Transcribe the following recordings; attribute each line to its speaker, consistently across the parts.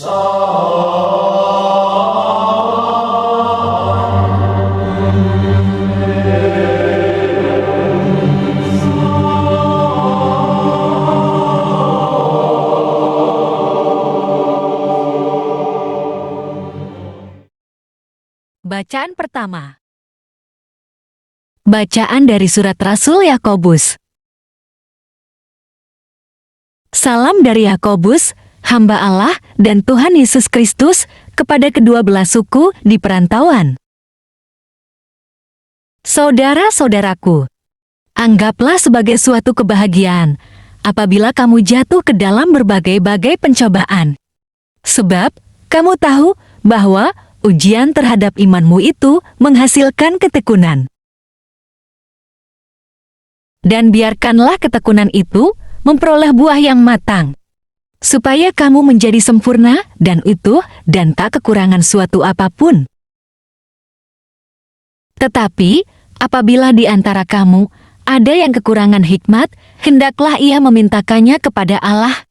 Speaker 1: Bacaan pertama. Bacaan dari Surat Rasul Yakobus. Salam dari Yakobus, hamba Allah dan Tuhan Yesus Kristus, kepada kedua belah suku di perantauan. Saudara-saudaraku, anggaplah sebagai suatu kebahagiaan apabila kamu jatuh ke dalam berbagai-bagai pencobaan. Sebab kamu tahu bahwa ujian terhadap imanmu itu menghasilkan ketekunan. Dan biarkanlah ketekunan itu memperoleh buah yang matang, supaya kamu menjadi sempurna dan utuh dan tak kekurangan suatu apapun. Tetapi, apabila di antara kamu ada yang kekurangan hikmat, hendaklah ia memintakannya kepada Allah,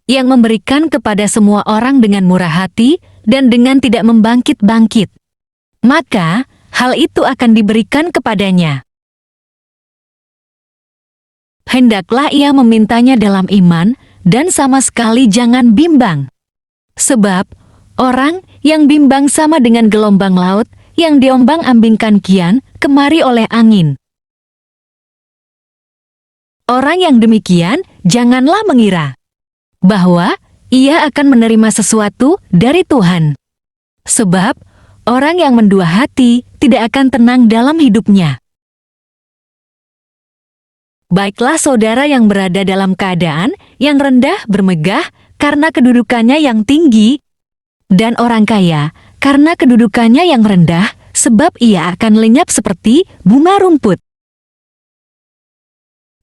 Speaker 1: yang memberikan kepada semua orang dengan murah hati dan dengan tidak membangkit-bangkit. Maka, hal itu akan diberikan kepadanya. Hendaklah ia memintanya dalam iman, dan sama sekali jangan bimbang. Sebab, orang yang bimbang sama dengan gelombang laut yang diombang-ambingkan kian kemari oleh angin. Orang yang demikian, janganlah mengira bahwa ia akan menerima sesuatu dari Tuhan. Sebab, orang yang mendua hati tidak akan tenang dalam hidupnya. Baiklah saudara yang berada dalam keadaan yang rendah bermegah karena kedudukannya yang tinggi, dan orang kaya karena kedudukannya yang rendah, sebab ia akan lenyap seperti bunga rumput.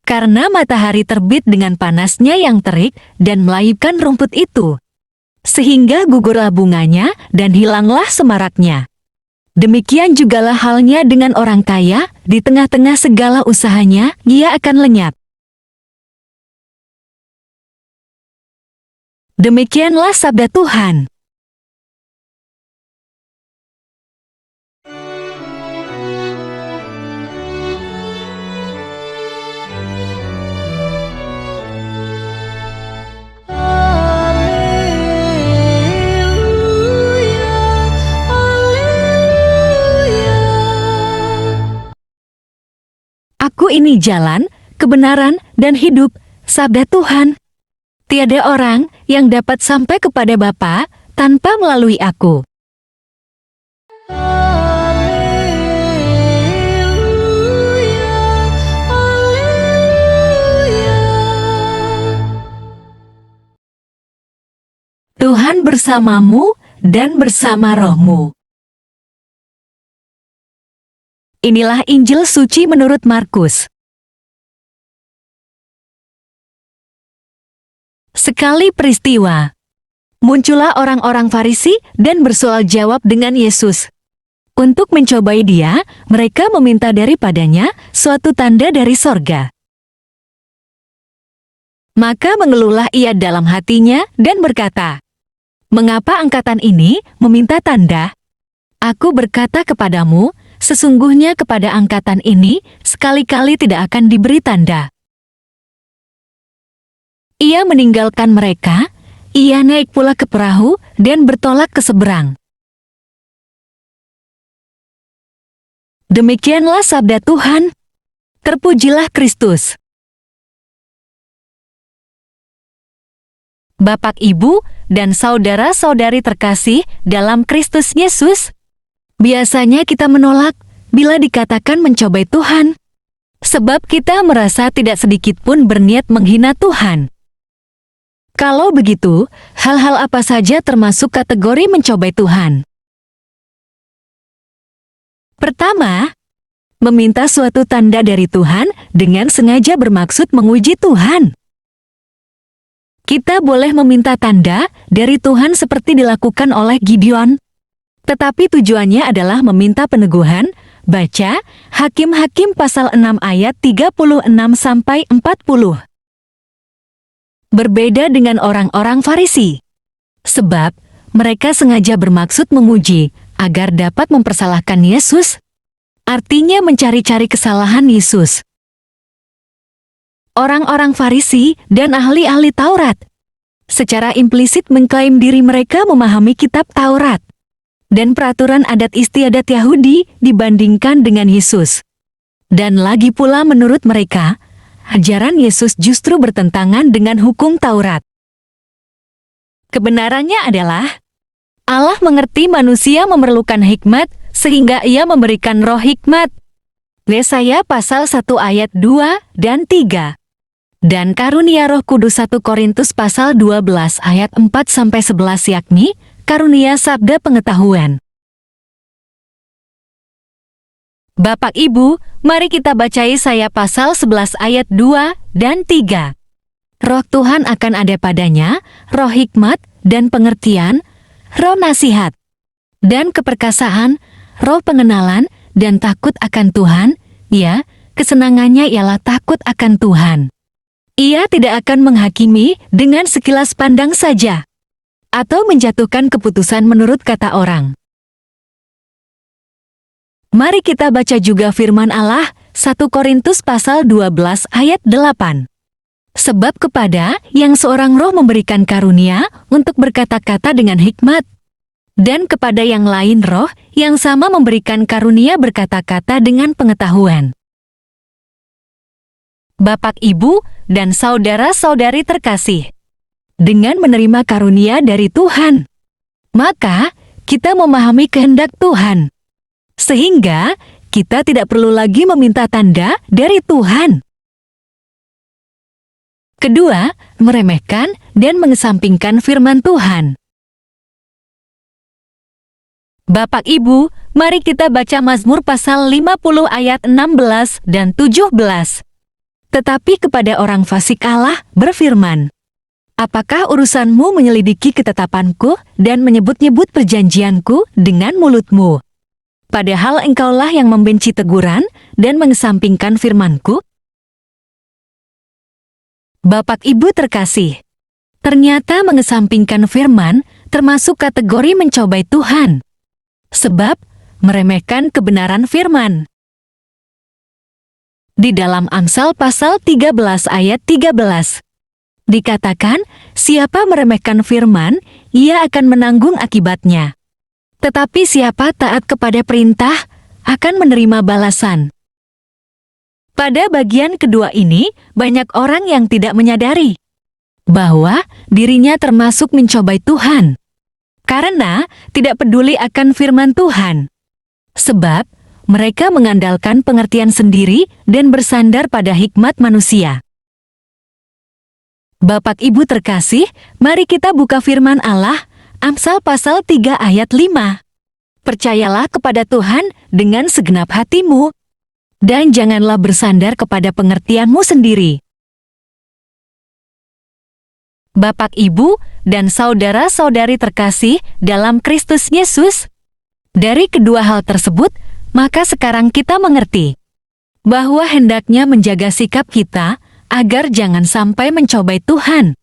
Speaker 1: Karena matahari terbit dengan panasnya yang terik dan melayupkan rumput itu, sehingga gugurlah bunganya dan hilanglah semaraknya. Demikian jugalah halnya dengan orang kaya, di tengah-tengah segala usahanya, ia akan lenyap. Demikianlah sabda Tuhan. Aku ini jalan, kebenaran, dan hidup, sabda Tuhan. Tiada orang yang dapat sampai kepada Bapa tanpa melalui aku. Tuhan bersamamu dan bersama rohmu. Inilah Injil suci menurut Markus. Sekali peristiwa, muncullah orang-orang Farisi dan bersoal jawab dengan Yesus. Untuk mencobai dia, mereka meminta daripadanya suatu tanda dari sorga. Maka mengeluhlah ia dalam hatinya dan berkata, "Mengapa angkatan ini meminta tanda? Aku berkata kepadamu, sesungguhnya kepada angkatan ini sekali-kali tidak akan diberi tanda." Ia meninggalkan mereka, ia naik pula ke perahu dan bertolak ke seberang. Demikianlah sabda Tuhan. Terpujilah Kristus. Bapak, Ibu, dan saudara-saudari terkasih dalam Kristus Yesus, biasanya kita menolak bila dikatakan mencobai Tuhan, sebab kita merasa tidak sedikit pun berniat menghina Tuhan. Kalau begitu, hal-hal apa saja termasuk kategori mencobai Tuhan? Pertama, meminta suatu tanda dari Tuhan dengan sengaja bermaksud menguji Tuhan. Kita boleh meminta tanda dari Tuhan seperti dilakukan oleh Gideon, tetapi tujuannya adalah meminta peneguhan. Baca Hakim-Hakim pasal 6 ayat 36-40. Berbeda dengan orang-orang Farisi. Sebab Mereka sengaja bermaksud memuji agar dapat mempersalahkan Yesus. Artinya mencari-cari kesalahan Yesus. Orang-orang Farisi dan ahli-ahli Taurat secara implisit mengklaim diri mereka memahami kitab Taurat dan peraturan adat istiadat Yahudi dibandingkan dengan Yesus. Dan lagi pula menurut mereka, ajaran Yesus justru bertentangan dengan hukum Taurat. Kebenarannya adalah, Allah mengerti manusia memerlukan hikmat sehingga ia memberikan roh hikmat. Yesaya pasal 1 ayat 2 dan 3. Dan karunia Roh Kudus 1 Korintus pasal 12 ayat 4-11 yakni karunia sabda pengetahuan. Bapak Ibu, mari kita baca Yesaya pasal 11 ayat 2 dan 3. Roh Tuhan akan ada padanya, roh hikmat dan pengertian, roh nasihat dan keperkasaan, roh pengenalan dan takut akan Tuhan. Ya, kesenangannya ialah takut akan Tuhan. Ia tidak akan menghakimi dengan sekilas pandang saja, atau menjatuhkan keputusan menurut kata orang. Mari kita baca juga firman Allah, 1 Korintus pasal 12 ayat 8. Sebab kepada yang seorang roh memberikan karunia untuk berkata-kata dengan hikmat, dan kepada yang lain roh yang sama memberikan karunia berkata-kata dengan pengetahuan. Bapak, Ibu, dan saudara-saudari terkasih, dengan menerima karunia dari Tuhan, maka kita memahami kehendak Tuhan, sehingga kita tidak perlu lagi meminta tanda dari Tuhan. Kedua, meremehkan dan mengesampingkan firman Tuhan. Bapak Ibu, mari kita baca Mazmur pasal 50 ayat 16 dan 17. Tetapi kepada orang fasik Allah berfirman, apakah urusanmu menyelidiki ketetapanku dan menyebut-nyebut perjanjianku dengan mulutmu? Padahal engkaulah yang membenci teguran dan mengesampingkan firmanku. Bapak Ibu terkasih, ternyata mengesampingkan firman termasuk kategori mencobai Tuhan. Sebab meremehkan kebenaran firman. Di dalam Amsal pasal 13 ayat 13, dikatakan, siapa meremehkan firman, ia akan menanggung akibatnya. Tetapi siapa taat kepada perintah, akan menerima balasan. Pada bagian kedua ini, banyak orang yang tidak menyadari bahwa dirinya termasuk mencobai Tuhan, karena tidak peduli akan firman Tuhan. Sebab mereka mengandalkan pengertian sendiri dan bersandar pada hikmat manusia. Bapak Ibu terkasih, mari kita buka firman Allah, Amsal pasal 3 ayat 5. Percayalah kepada Tuhan dengan segenap hatimu, dan janganlah bersandar kepada pengertianmu sendiri. Bapak, Ibu, dan saudara-saudari terkasih dalam Kristus Yesus, dari kedua hal tersebut, maka sekarang kita mengerti bahwa hendaknya menjaga sikap kita agar jangan sampai mencobai Tuhan,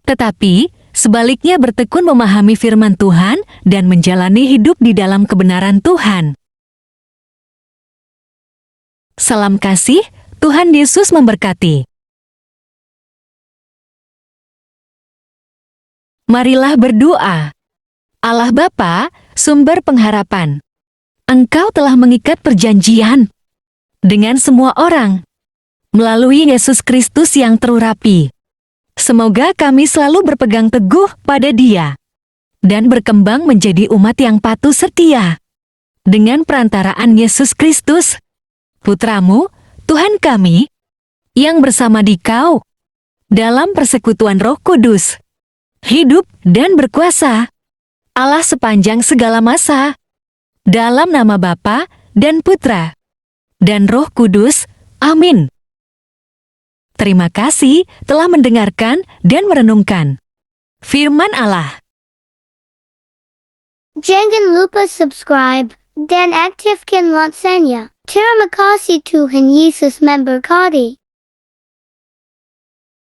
Speaker 1: tetapi sebaliknya bertekun memahami firman Tuhan dan menjalani hidup di dalam kebenaran Tuhan. Salam kasih, Tuhan Yesus memberkati. Marilah berdoa. Allah Bapa, sumber pengharapan, Engkau telah mengikat perjanjian dengan semua orang melalui Yesus Kristus yang terurapi. Semoga kami selalu berpegang teguh pada Dia dan berkembang menjadi umat yang patuh setia dengan perantaraan Yesus Kristus, Putramu, Tuhan kami, yang bersama Dikau dalam persekutuan Roh Kudus, hidup dan berkuasa, Allah sepanjang segala masa, dalam nama Bapa dan Putra dan Roh Kudus. Amin. Terima kasih telah mendengarkan dan merenungkan firman Allah.
Speaker 2: Jangan lupa subscribe dan aktifkan loncengnya. Terima kasih Tuhan Yesus memberkati.